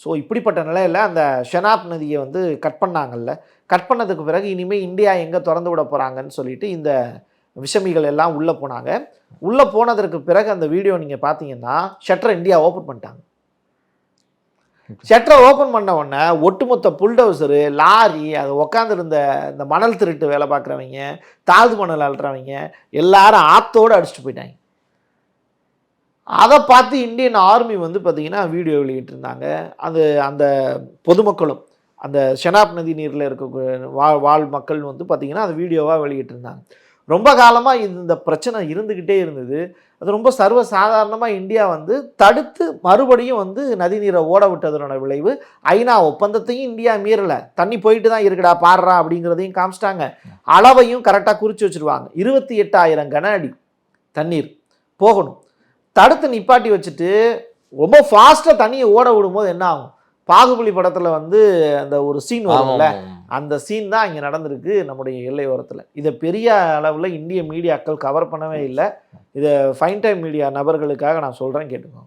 So இப்படிப்பட்ட நிலையில் அந்த ஷெனாப் நதியை வந்து கட் பண்ணாங்கல்ல, கட் பண்ணதுக்கு பிறகு இனிமேல் இந்தியா எங்கே திறந்து விட போகிறாங்கன்னு சொல்லிட்டு இந்த விஷமிகள் எல்லாம் உள்ளே போனாங்க. உள்ளே போனதற்கு பிறகு அந்த வீடியோ நீங்கள் பார்த்தீங்கன்னா ஷட்டரை இந்தியா ஓப்பன் பண்ணிட்டாங்க. ஷட்டரை ஓப்பன் பண்ண உடனே ஒட்டுமொத்த புல்டோசரு, லாரி, அது உட்காந்துருந்த இந்த மணல் திருட்டு வேலை பார்க்குறவங்க, தாழ்வு மணல் அள்ளுறவங்க எல்லாரும் ஆத்தோடு அடிச்சுட்டு போயிட்டாங்க. அதை பார்த்து இந்தியன் ஆர்மி வந்து பார்த்திங்கன்னா வீடியோ வெளியிட்டிருந்தாங்க. அது அந்த பொதுமக்களும் அந்த ஷெனாப் நதி நீரில் இருக்க வாழ் மக்கள் வந்து பார்த்திங்கன்னா அந்த வீடியோவாக வெளியிட்டிருந்தாங்க. ரொம்ப காலமாக இந்த பிரச்சனை இருந்துக்கிட்டே இருந்தது. அது ரொம்ப சர்வசாதாரணமாக இந்தியா வந்து தடுத்து மறுபடியும் வந்து நதி நீரை ஓட விட்டதனோட விளைவு ஐநா ஒப்பந்தத்தையும் இந்தியா மீறலை. தண்ணி போயிட்டு தான் இருக்குடா பாடுறா அப்படிங்கிறதையும் காமிச்சிட்டாங்க. அளவையும் கரெக்டாக குறித்து வச்சுருவாங்க. 28,000 கன அடி தண்ணீர் போகணும். தடுத்து நிப்பாட்டி வச்சுட்டு ரொம்ப ஃபாஸ்ட்டாக தண்ணியை ஓட விடும்போது என்ன ஆகும்? பாகுபலி படத்தில் வந்து அந்த ஒரு சீன் வரும்ல, அந்த சீன் தான் இங்கே நடந்திருக்கு நம்முடைய எல்லை ஓரத்தில். இதை பெரிய அளவில் இந்திய மீடியாக்கள் கவர் பண்ணவே இல்லை. இதை ஃபைன் டைம் மீடியா நபர்களுக்காக நான் சொல்கிறேன், கேட்டுக்கோங்க.